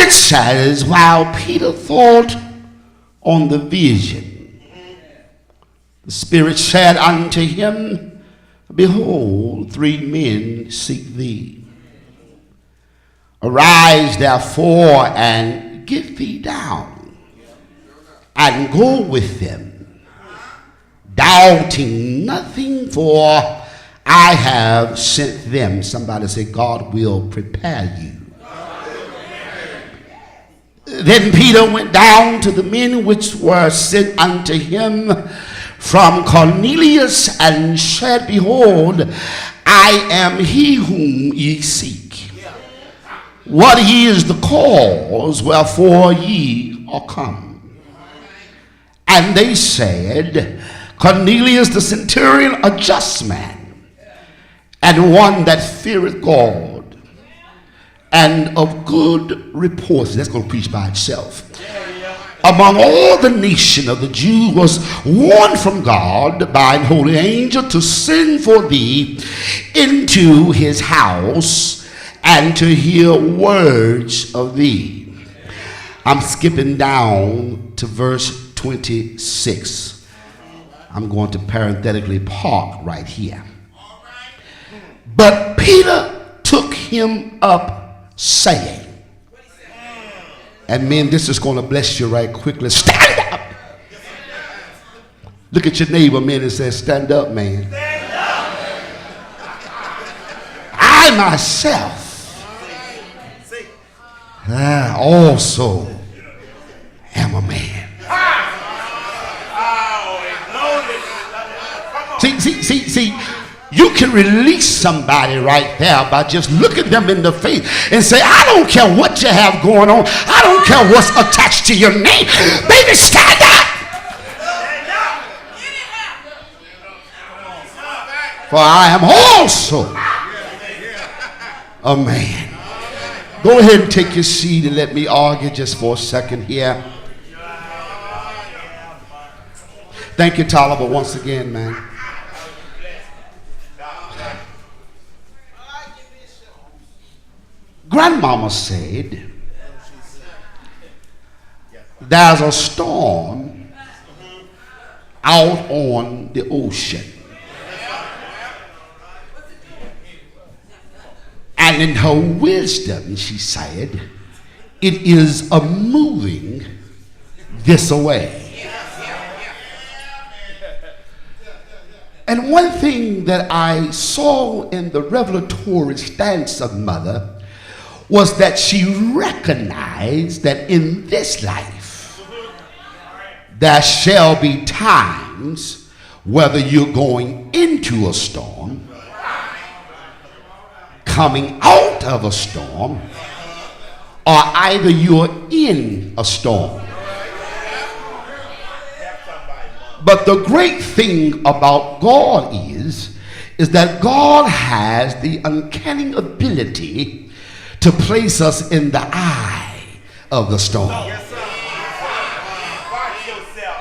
it says, while Peter thought on the vision, the Spirit said unto him, behold, 3 men seek thee. Arise therefore and get thee down and go with them, doubting nothing, for I have sent them. Somebody say, God will prepare you. Then Peter went down to the men which were sent unto him from Cornelius, and said, behold, I am he whom ye seek. What is the cause wherefore ye are come? And they said, Cornelius the centurion, a just man, and one that feareth God, and of good report. That's going to preach by itself. Among all the nation of the Jews, was warned from God by an holy angel to send for thee into his house and to hear words of thee. I'm skipping down to verse 26. I'm going to parenthetically park right here. But Peter took him up, saying, and men, this is going to bless you right quickly. Stand up. Look at your neighbor, man, and say, stand up, man. Stand up. I myself also am a man. See, you can release somebody right there by just looking them in the face and say, I don't care what you have going on. I don't care what's attached to your name. Baby, stand up. For I am also a man. Go ahead and take your seat and let me argue just for a second here. Thank you, Tolliver, once again, man. Grandmama said, there's a storm out on the ocean. And in her wisdom, she said, it is a moving this away. And one thing that I saw in the revelatory stance of Mother was that she recognized that in this life there shall be times whether you're going into a storm, coming out of a storm, or either you're in a storm. But the great thing about God is that God has the uncanny ability to place us in the eye of the storm.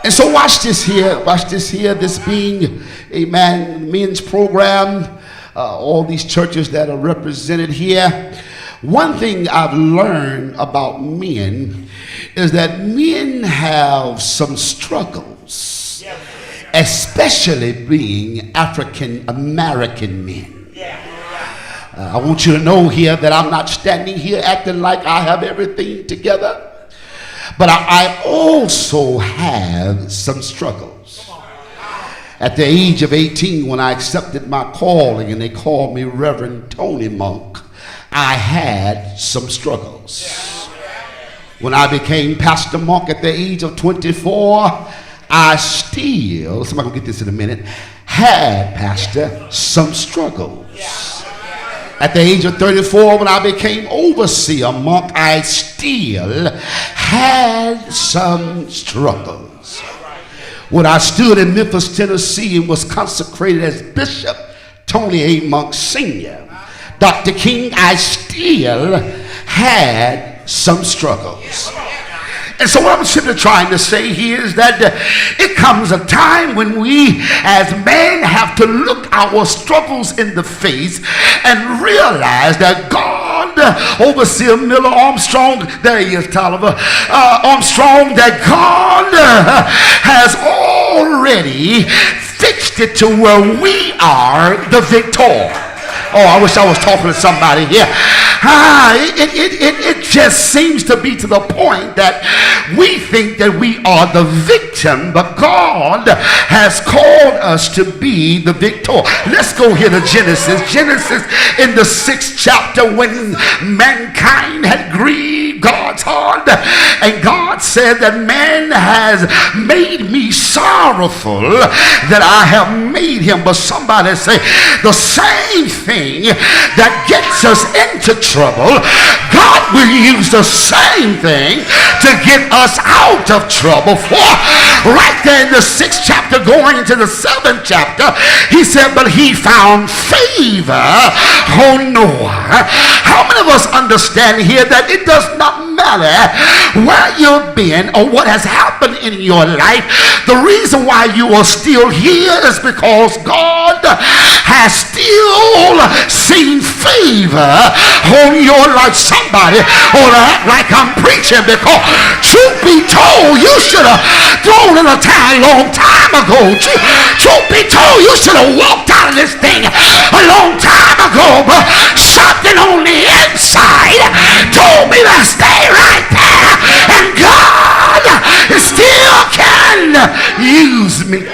And so watch this here, this being a men's program, all these churches that are represented here. One thing I've learned about men is that men have some struggles, especially being African American men. I want you to know here that I'm not standing here acting like I have everything together, but I also have some struggles. At the age of 18, when I accepted my calling and they called me Reverend Tony Monk, I had some struggles. When I became Pastor Monk at the age of 24, I still, somebody will get this in a minute, had, Pastor, some struggles. At the age of 34, when I became overseer monk, I still had some struggles. When I stood in Memphis, Tennessee, and was consecrated as Bishop Tony A. Monk Sr., Dr. King, I still had some struggles. And so what I'm simply trying to say here is that it comes a time when we as men have to look our struggles in the face and realize that God Overseer Miller Armstrong, there he is, Tolliver Armstrong, that God has already fixed it to where we are the victor. Oh, I wish I was talking to somebody here. It just seems to be to the point that we think that we are the victim, but God has called us to be the victor. Let's go here to Genesis. Genesis in the 6th chapter, when mankind had grieved God's heart, and God said that man has made me sorrowful that I have made him. But somebody say the same thing that gets us into trouble, God will use the same thing to get us out of trouble. For right there in the 6th chapter going into the 7th chapter, he said, but he found favor on Noah. How many of us understand here that it does not matter where you've been or what has happened in your life? The reason why you are still here is because God has still seen favor on your life. Somebody ought to act like I'm preaching, because truth be told, you should have thrown in a towel a long time ago. Truth be told, you should have walked out of this thing a long time ago, but something on the inside told me to stay right there, and God still can use me.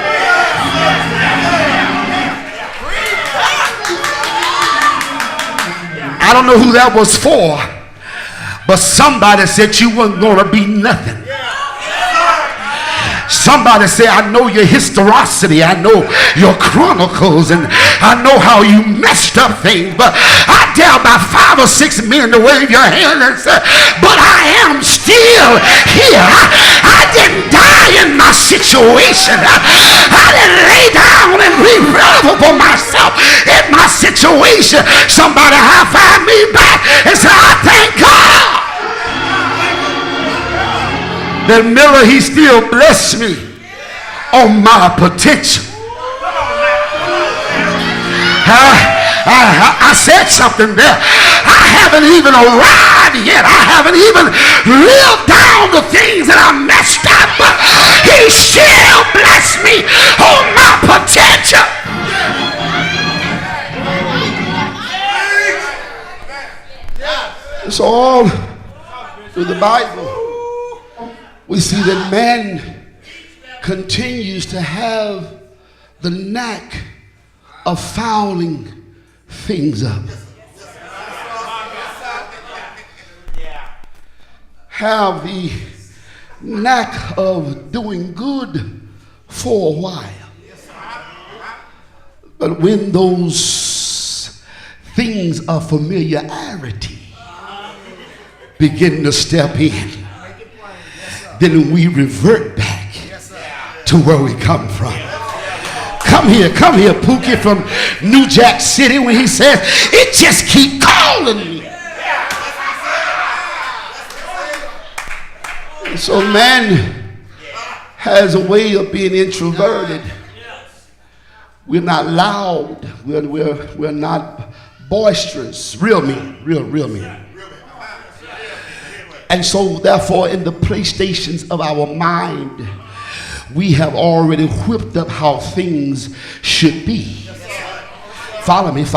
I don't know who that was for, but somebody said you weren't going to be nothing. Somebody say, I know your historicity, I know your chronicles, and I know how you messed up things, but I dare about 5 or 6 men to wave your hand and say, but I am still here. I didn't die in my situation. I didn't lay down and be relevant for myself in my situation. Somebody high-five me back and say, I thank God that Miller, he still blessed me on my potential. I said something there. I haven't even arrived yet. I haven't even lived down the things that I messed up, but he still blessed me on my potential. It's all through the Bible. We see that man continues to have the knack of fouling things up. Have the knack of doing good for a while. But when those things of familiarity begin to step in, then we revert back to where we come from. Come here, Pookie from New Jack City, when he says, it just keep calling me. And so man has a way of being introverted. We're not loud. We're not boisterous. Real men. And so therefore, in the playstations of our mind, we have already whipped up how things should be. Follow me.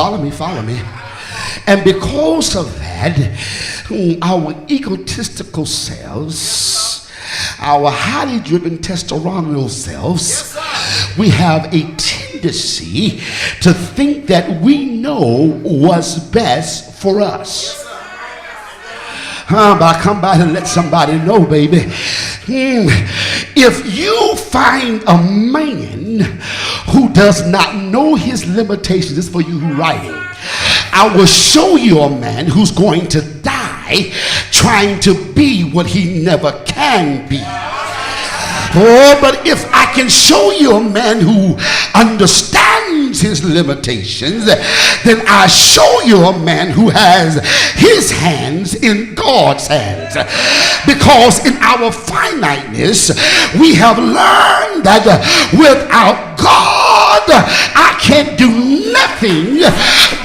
And because of that, our egotistical selves, our highly driven testosterone selves, we have a tendency to think that we know what's best for us. But I come by to let somebody know, baby. If you find a man who does not know his limitations, this is for you who writing, I will show you a man who's going to die trying to be what he never can be. Oh, but if I can show you a man who understands his limitations, then I show you a man who has his hands in God's hands. Because in our finiteness, we have learned that without God, I can't do nothing. nothing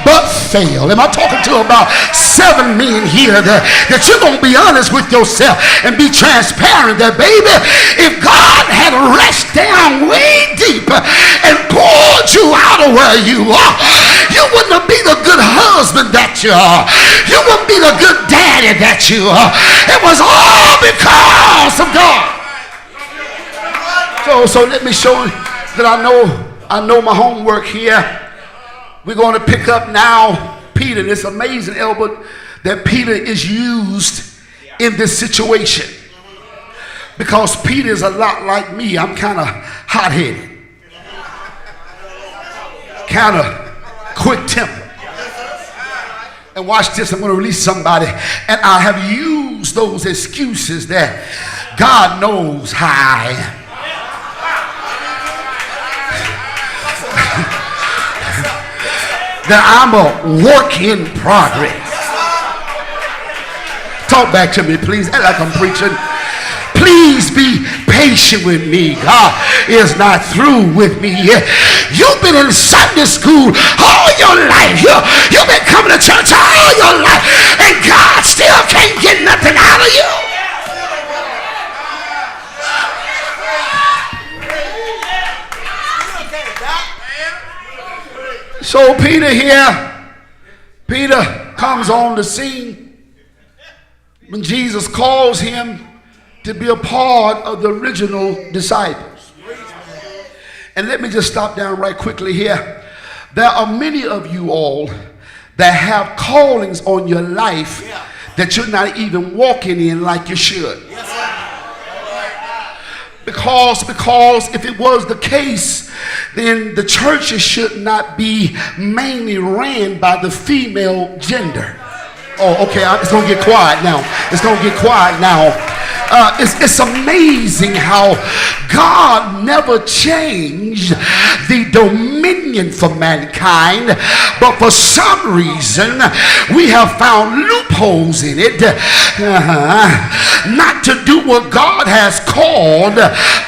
but fail. Am I talking to about 7 men here that you're going to be honest with yourself and be transparent that, baby, if God had reached down way deep and pulled you out of where you are, you wouldn't be the good husband that you are. You wouldn't be the good daddy that you are. It was all because of God. So let me show you that I know my homework here. We're going to pick up now Peter. And it's amazing, Elbert, that Peter is used in this situation. Because Peter is a lot like me. I'm kind of hot-headed. Kind of quick-tempered. And watch this. I'm going to release somebody. And I have used those excuses that God knows how I am. That I'm a work in progress. Talk back to me, please. Act like I'm preaching. Please be patient with me. God is not through with me yet. You've been in Sunday school all your life. You've been coming to church all your life, and God still can't get nothing out of you. So Peter comes on the scene when Jesus calls him to be a part of the original disciples. And let me just stop down right quickly here. There are many of you all that have callings on your life that you're not even walking in like you should. Because if it was the case, then the churches should not be mainly ran by the female gender. Oh, okay, it's going to get quiet now. It's going to get quiet now. It's amazing how God never changed the dominion for mankind, but for some reason we have found loopholes in it not to do what God has called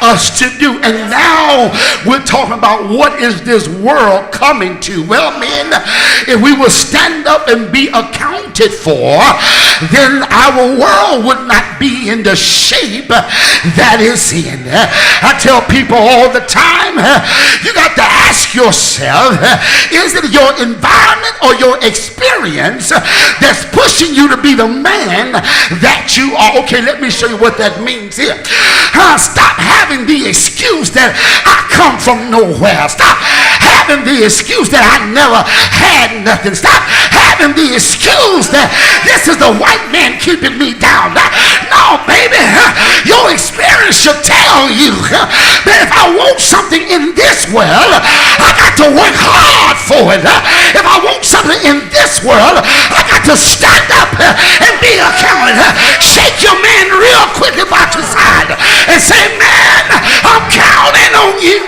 us to do. And now we're talking about what is this world coming to. Well, men, if we will stand up and be accounted for, then our world would not be in the shape that is in. I tell people all the time, you got to ask yourself, is it your environment or your experience that's pushing you to be the man that you are? Okay, let me show you what that means here. Stop having the excuse that I come from nowhere. Stop having the excuse that I never had nothing. Stop having the excuse that this is the white man keeping me down. No, baby, your experience should tell you that if I want something in this world, I got to work hard for it. If I want something in this world, I got to stand up and be accountable. Shake your man real quick about your side and say, man, I'm counting on you.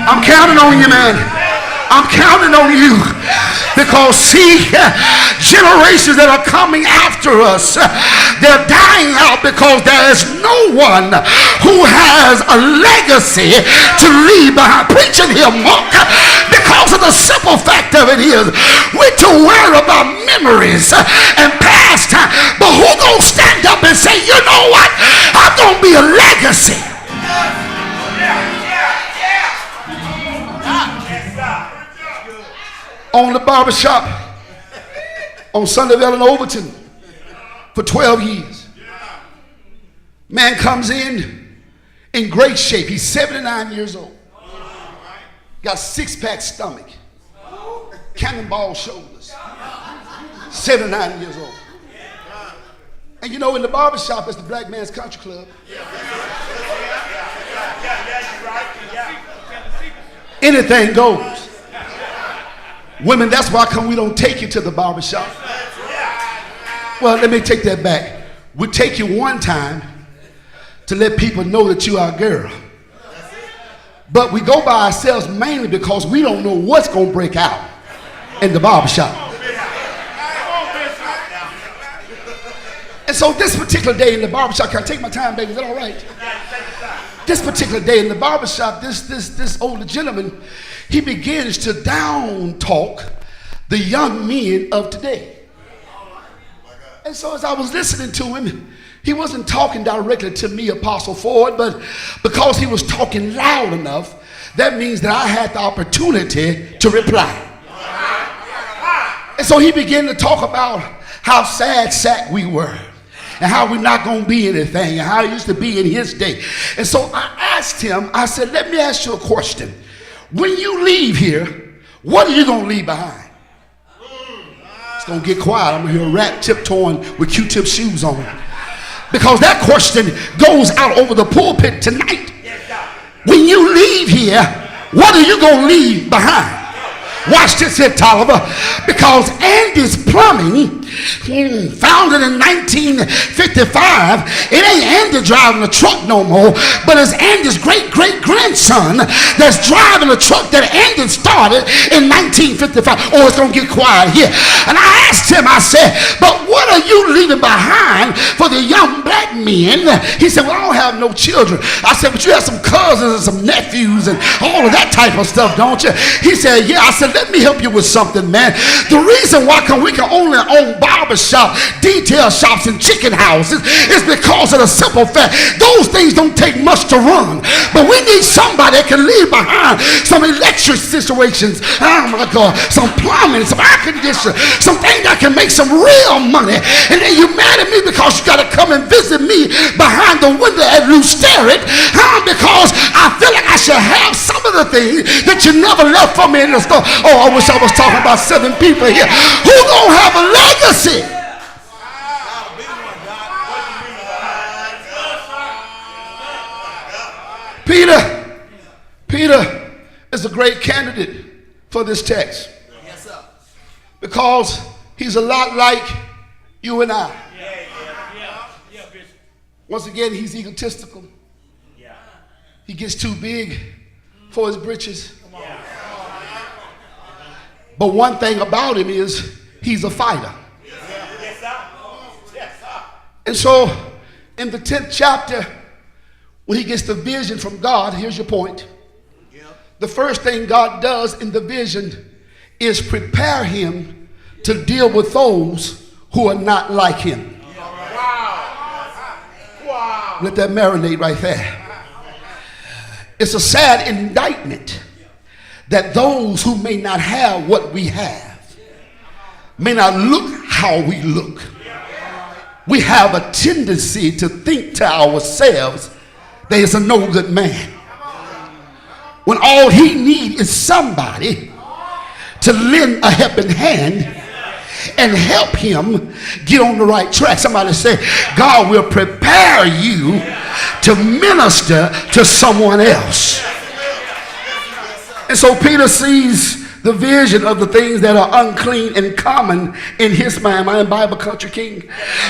I'm counting on you, man. I'm counting on you. Because see, generations that are coming after us, they're dying out because there is no one who has a legacy to leave behind. Preaching here, monk, because of the simple fact of it is, we're too worried about memories and past time. But who gonna stand up and say, you know what, I'm gonna be a legacy? On the barbershop on Sunnyvale and Overton for 12 years. Man comes in great shape. He's 79 years old. Got six-pack stomach. Cannonball shoulders. 79 years old. And you know, in the barbershop, it's the Black Man's Country Club. Anything goes. Women, that's why come we don't take you to the barbershop. Well, let me take that back. We take you one time to let people know that you are a girl. But we go by ourselves mainly because we don't know what's going to break out in the barbershop. And so this particular day in the barbershop, can I take my time, baby? Is that all right? This particular day in the barbershop, this older gentleman, he begins to down talk the young men of today. And so as I was listening to him, he wasn't talking directly to me, Apostle Ford, but because he was talking loud enough, that means that I had the opportunity to reply. And so he began to talk about how sad sack we were and how we're not going to be anything and how it used to be in his day. And so I asked him, I said, let me ask you a question. When you leave here, what are you going to leave behind? It's going to get quiet. I'm going to hear a rat tiptoeing with Q-tip shoes on. Because that question goes out over the pulpit tonight. When you leave here, what are you going to leave behind? Watch this here, Tolliver. Because Andy's Plumbing, founded in 1955, it ain't Andy driving the truck no more, but it's Andy's great-great-grandson that's driving the truck that Andy started in 1955. Oh, it's going to get quiet here. And I asked him, I said, but what are you leaving behind for the young black men? He said, well, I don't have no children. I said, but you have some cousins and some nephews and all of that type of stuff, don't you? He said, yeah. I said, let me help you with something, man. The reason why we can only own barbershop, detail shops, and chicken houses is because of the simple fact those things don't take much to run. But we need somebody that can leave behind some electric situations, oh my God, some plumbing, some air conditioning, some things that can make some real money. And then you mad at me because you got to come and visit me behind the window at Lou Sterrett, because I feel like I should have some of the things that you never left for me in the store. Oh, I wish I was talking about 7 people here who don't have a legacy. Peter is a great candidate for this text. Yes, sir. Because he's a lot like you and I. Once again, he's egotistical. He gets too big for his britches. But one thing about him is he's a fighter. And so in the 10th chapter, when he gets the vision from God, here's your point. The first thing God does in the vision is prepare him to deal with those who are not like him. Wow. Let that marinate right there. It's a sad indictment that those who may not have what we have, may not look how we look, we have a tendency to think to ourselves that he's a no good man, when all he needs is somebody to lend a helping hand and help him get on the right track. Somebody say, God will prepare you to minister to someone else. And so Peter sees the vision of the things that are unclean and common in his mind. Am I in Bible Country King?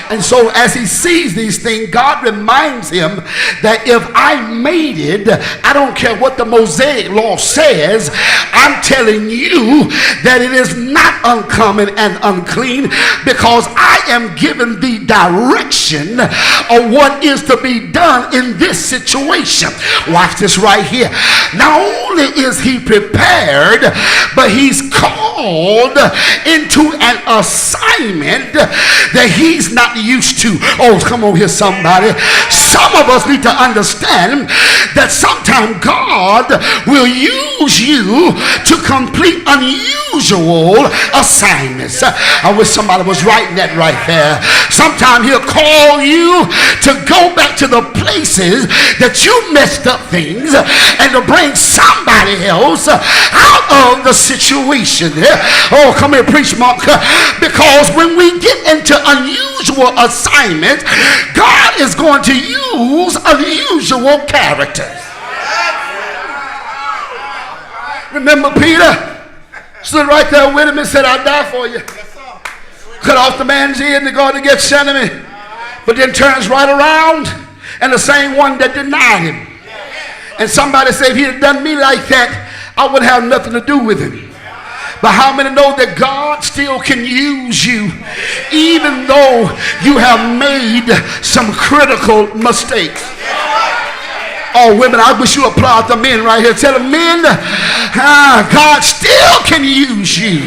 And so as he sees these things, God reminds him that if I made it, I don't care what the Mosaic law says, I'm telling you that it is not uncommon and unclean, because I am given the direction of what is to be done in this situation. Watch this right here. Not only is he prepared, but he's called into an assignment that he's not used to. Oh, come on here, somebody. Some of us need to understand that sometimes God will use you to complete unusual assignments. I wish somebody was writing that right there. Sometimes he'll call you to go back to the places that you messed up things and to bring somebody else out of the situation. Oh, come here, preach, monk. Because when we get into unusual assignments, God is going to use unusual characters. Remember Peter stood right there with him and said, I'll die for you. Cut off the man's ear to go to Gethsemane, but then turns right around and the same one that denied him. And somebody said, if he had done me like that, I wouldn't have nothing to do with him. But how many know that God still can use you even though you have made some critical mistakes? Oh, women, I wish you applaud the men right here. Tell them, men, God still can use you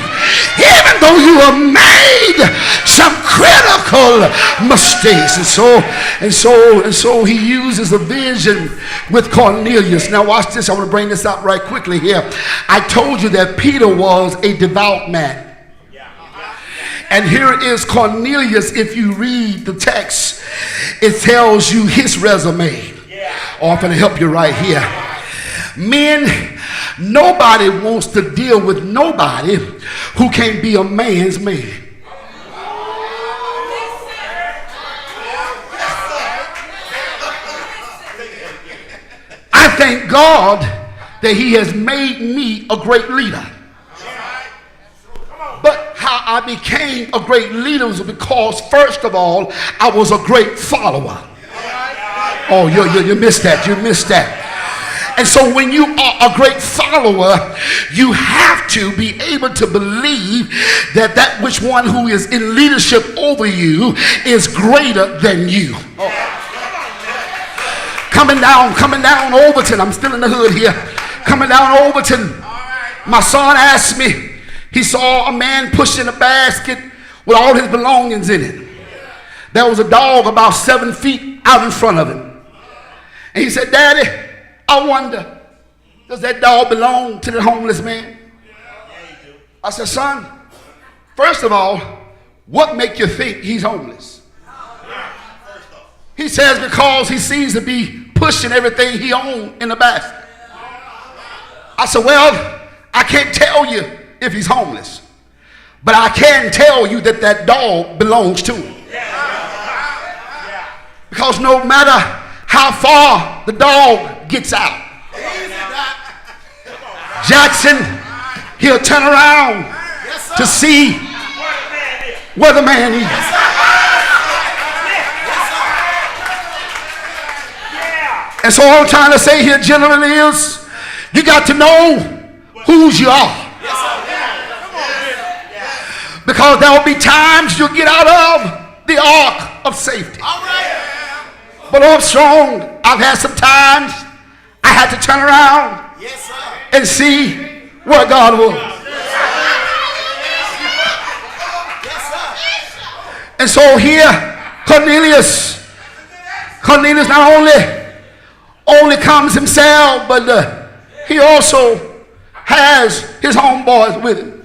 even though you have made some critical mistakes. And so he uses a vision with Cornelius. Now watch this. I want to bring this out right quickly here. I told you that Peter was a devout man. And here is Cornelius. If you read the text, it tells you his resume. Oh, I'm going to help you right here. Men, nobody wants to deal with nobody who can't be a man's man. I thank God that he has made me a great leader. But how I became a great leader was because, first of all, I was a great follower. Oh, you missed that. You missed that. And so when you are a great follower, you have to be able to believe that that which one who is in leadership over you is greater than you. Oh. Coming down Overton. I'm still in the hood here. Coming down Overton. My son asked me, he saw a man pushing a basket with all his belongings in it. There was a dog about 7 feet out in front of him. And he said, Daddy, I wonder, does that dog belong to the homeless man? I said, son, first of all, what make you think he's homeless? He says because he seems to be pushing everything he owns in the basket. I said, well, I can't tell you if he's homeless, but I can tell you that that dog belongs to him. Because no matter how far the dog gets out, Jackson, he'll turn around to see where the man is. And so all I'm trying to say here, gentlemen, is you got to know whose you are. Because there will be times you'll get out of the ark of safety. But Armstrong, I've had some times I had to turn around and see where God was. And so here, Cornelius not only comes himself, but he also has his homeboys with him.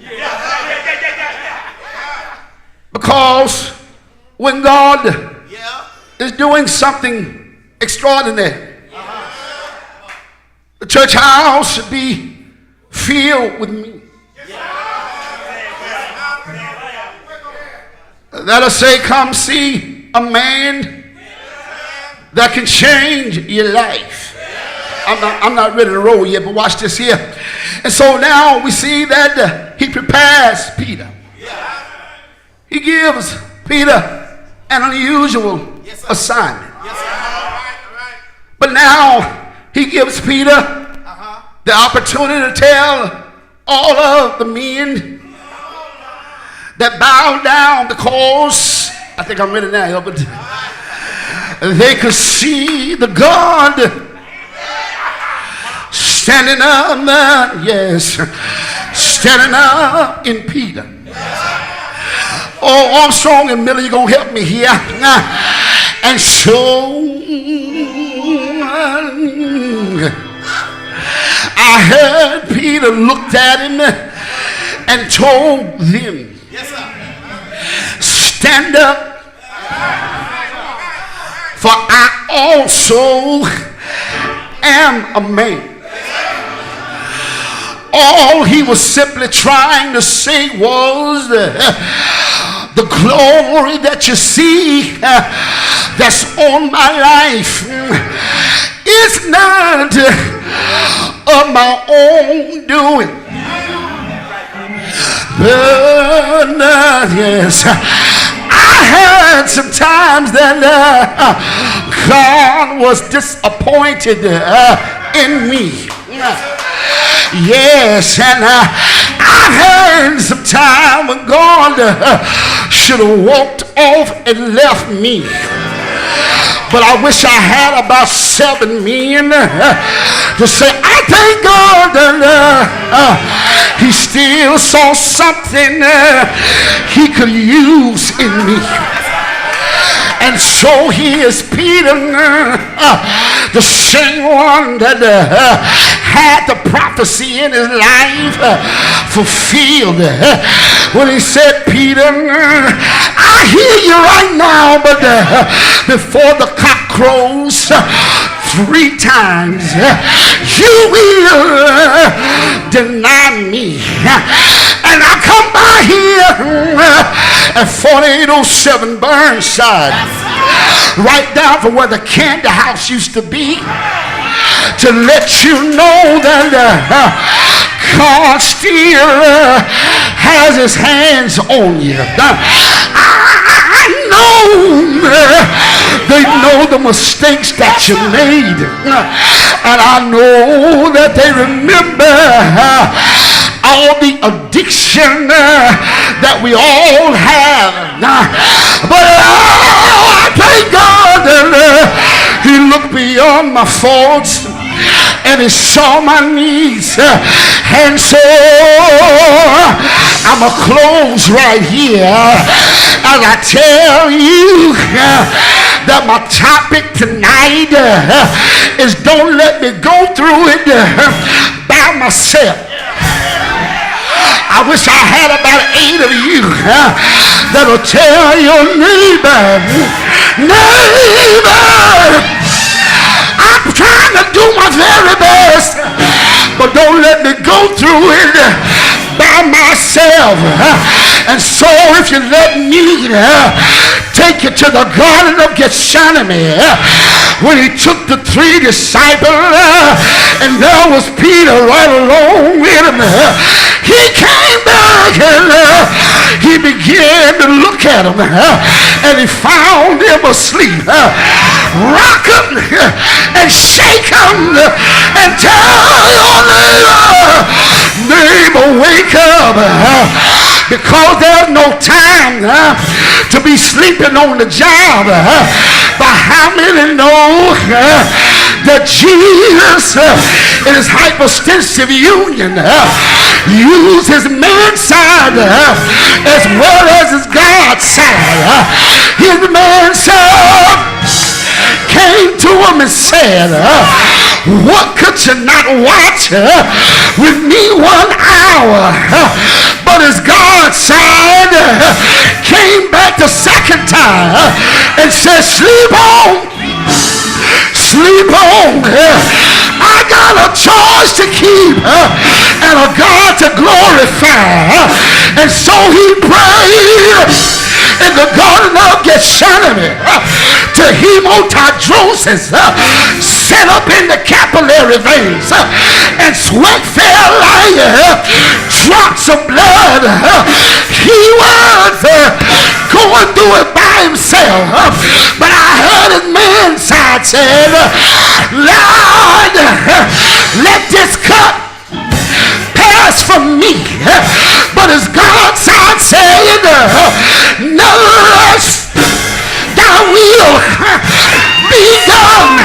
Because when God is doing something extraordinary, the church house should be filled with me. Let us say, come see a man that can change your life. I'm not ready to roll yet, but watch this here. And so now we see that he prepares Peter. He gives Peter an unusual assignment. But now he gives Peter the opportunity to tell all of the men that bow down, because I think I'm ready now, but they could see the God standing up, standing up in Peter. Oh, Armstrong and Miller, you're going to help me here. And so I heard Peter looked at him and told them, stand up, for I also am a man. All he was simply trying to say was the glory that you see that's on my life is not of my own doing. But yes, I heard sometimes that God was disappointed in me. Yes, and I've had some time when God should have walked off and left me. But I wish I had about 7 men to say, I thank God that he still saw something he could use in me. And so he is Peter, the same one that had the prophecy in his life fulfilled. When he said, Peter, I hear you right now, but before the cock crows 3 times, you will deny me. And I come by here at 4807 Burnside, right down from where the candy house used to be, to let you know that God still has his hands on you. I know they know the mistakes that you made, and I know that they remember all the addiction that we all have. But I thank God that he looked beyond my faults and he saw my needs. And so I'm going to close right here as I tell you that my topic tonight is don't let me go through it by myself. I wish I had about 8 of you that'll tell your neighbor, I'm trying to do my very best, but don't let me go through it by myself. And so if you let me take you to the Garden of Gethsemane, when he took the 3 disciples and there was Peter right along with him, he came back and he began to look at him and he found him asleep. Rock him and shake him and tell your neighbor, wake up, because there's no time to be sleeping on the job. But how many know that Jesus in his hypostensive union used his man side as well as his God side? His man side came to him and said, what could you not watch with me 1 hour? But his God side came back the second time and said, sleep on. Sleep on. I got a charge to keep and a God to glorify. And so he prayed in the Garden of Gethsemane to hemotidrosis set up in the capillary veins, and sweat fell like drops of blood. He was going through it by himself, but I heard his man side said, Lord, let this cup pass from me. But his God side said, nevertheless thy will be done.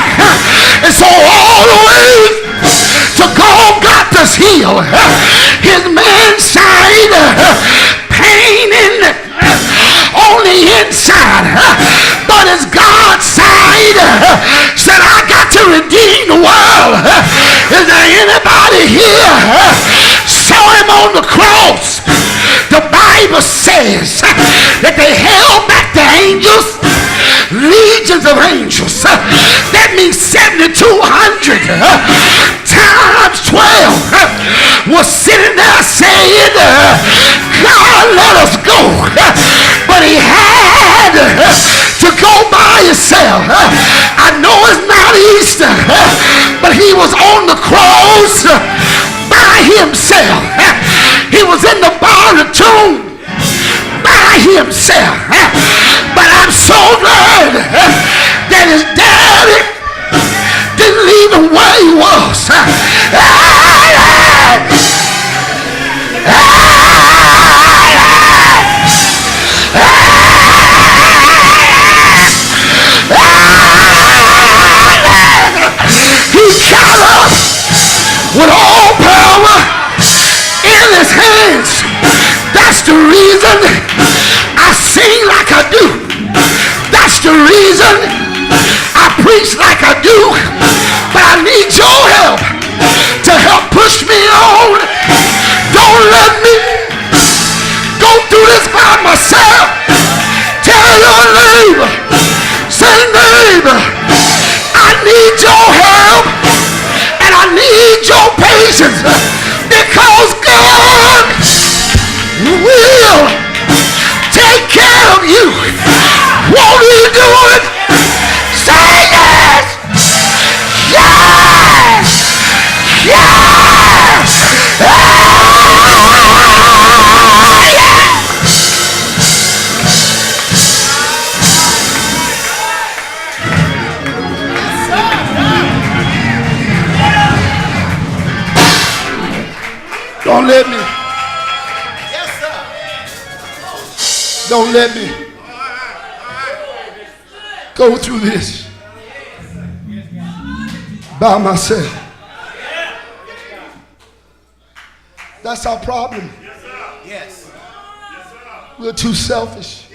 And so all the way to Golgotha's hill, his man side pain on the inside, but his God side said, I got to redeem the world. Is there anybody here saw him on the cross? The Bible says that they held back the angels, legions of angels. That means 7,200 times 12 was sitting there saying, God, let us go. But he had to go by himself. I know it's not Easter, but he was on the cross by himself. He was in the borrowed tomb by himself. But I'm so glad that his daddy didn't leave him where he was. He got up with all power in his hands. That's the reason I sing like I do. That's the reason I preach like I do. But I need your help to help push me on. Don't let me go through this by myself. Tell your neighbor, say neighbor, I need your help and I need your patience, because God will take care of you. Won't he do it? Say yes! Yes! Yes! Don't let me. Don't let me go through this by myself. That's our problem. Yes. We're too selfish.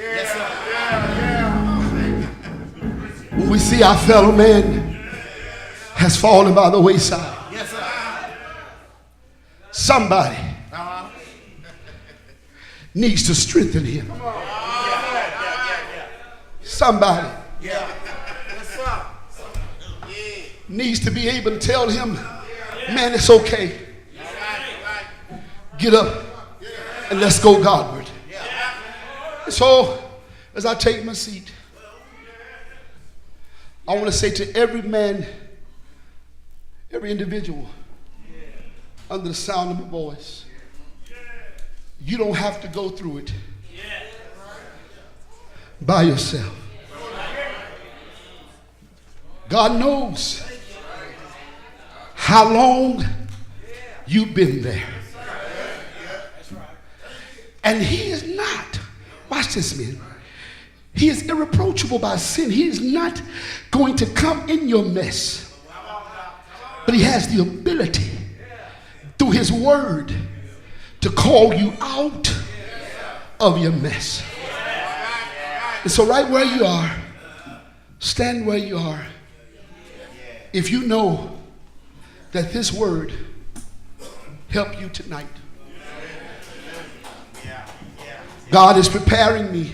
When we see our fellow man has fallen by the wayside. Yes, sir. Somebody needs to strengthen him. Somebody needs to be able to tell him, man, it's okay. Get up and let's go Godward. So, as I take my seat, I want to say to every man, every individual under the sound of my voice, you don't have to go through it by yourself. God knows how long you've been there. And he is not, watch this, man, he is irreproachable by sin. He is not going to come in your mess. But he has the ability through his word to call you out of your mess. And so right where you are, stand where you are. If you know that this word helped you tonight. God is preparing me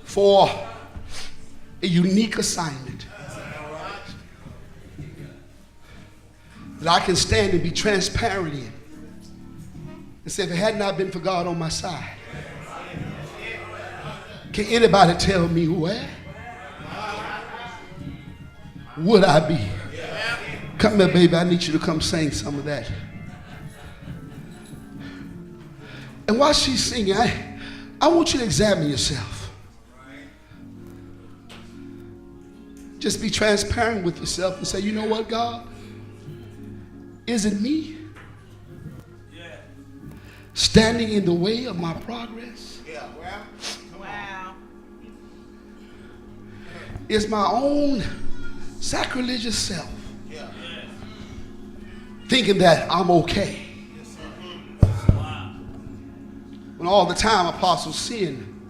for a unique assignment that I can stand and be transparent in and say, if it had not been for God on my side, can anybody tell me where would I be? Come here, baby, I need you to come sing some of that. And while she's singing, I want you to examine yourself. Just be transparent with yourself and say, you know what, God? Is it me standing in the way of my progress? Wow. Is my own sacrilegious self thinking that I'm okay? When all the time apostle sin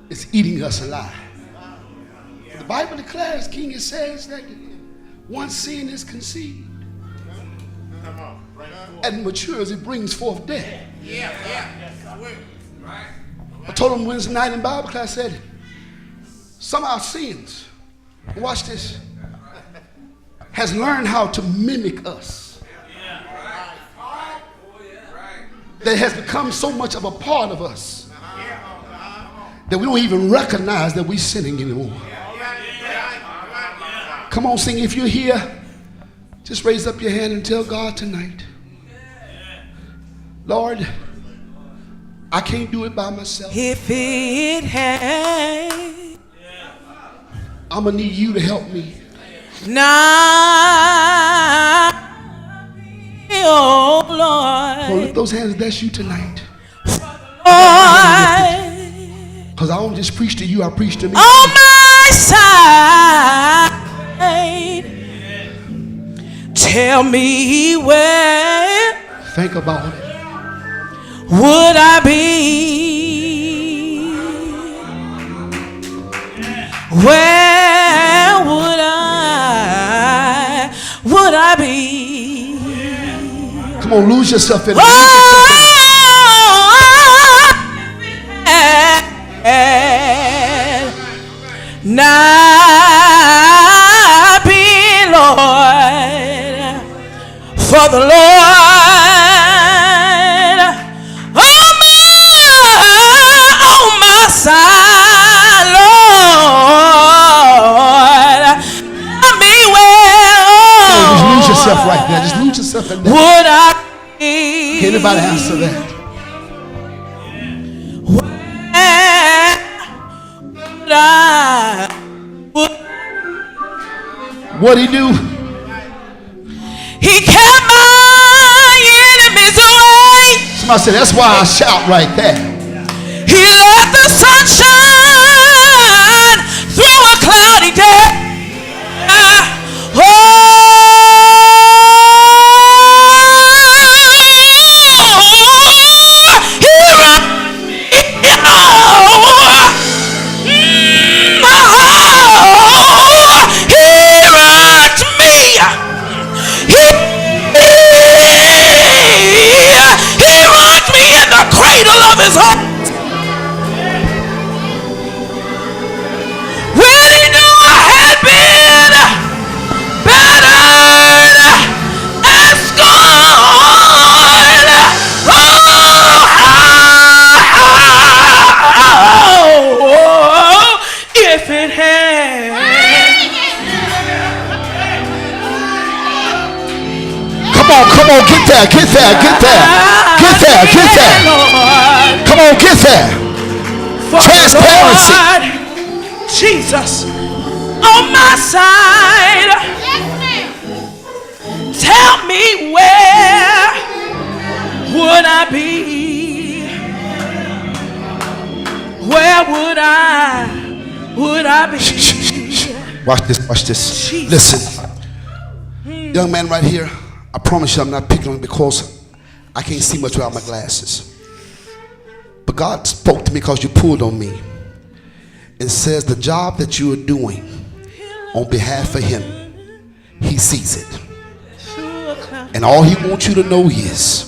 is eating us alive. The Bible declares, King, it says that once sin is conceived and matures, it brings forth death. I told him Wednesday night in Bible class, I said, some of our sins, watch this, has learned how to mimic us. That has become so much of a part of us that we don't even recognize that we're sinning anymore. Come on, sing. If you're here, just raise up your hand and tell God tonight, Lord, I can't do it by myself. If it had I'm going to need you to help me. not been oh Oh, Lord, lift those hands. That's you tonight. Lord, Because I don't just preach to you, I preach to me. on my side. Tell me where Think about it. would I be? Where would I be? Come on, lose yourself in it. Oh, not be, Lord, for the Lord on my side, Lord. Tell me where Just lose yourself right there. Just lose yourself in there. would I be? Can anybody answer that? What'd he do? He kept my enemies away. Somebody said, that's why I shout right there. He let the sun shine through a cloudy day. Oh, he rocked me. He rocked me. He rocked me in the cradle of his heart. When he knew I had been battered and scorned. Oh, if it had. Come on, get there, get there, get there. Get there, get there. Come on, get there. Transparency. Lord, Jesus on my side. Tell me where would I be? Where would I be? Watch this, watch this. Jesus. Listen, young man right here, I promise you I'm not picking on him because I can't see much without my glasses. But God spoke to me because you pulled on me and says the job that you are doing on behalf of him, he sees it. And all he wants you to know is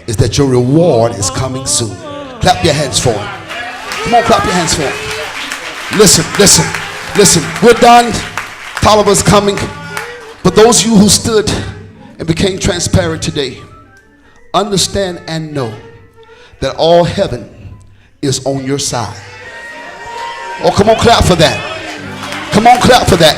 that your reward is coming soon. Clap your hands for him. Come on, clap your hands for him. Listen, listen, listen. We're done. Tolliver's coming. But those of you who stood and became transparent today, understand and know that all heaven is on your side. Oh, come on, clap for that. Come on, clap for that.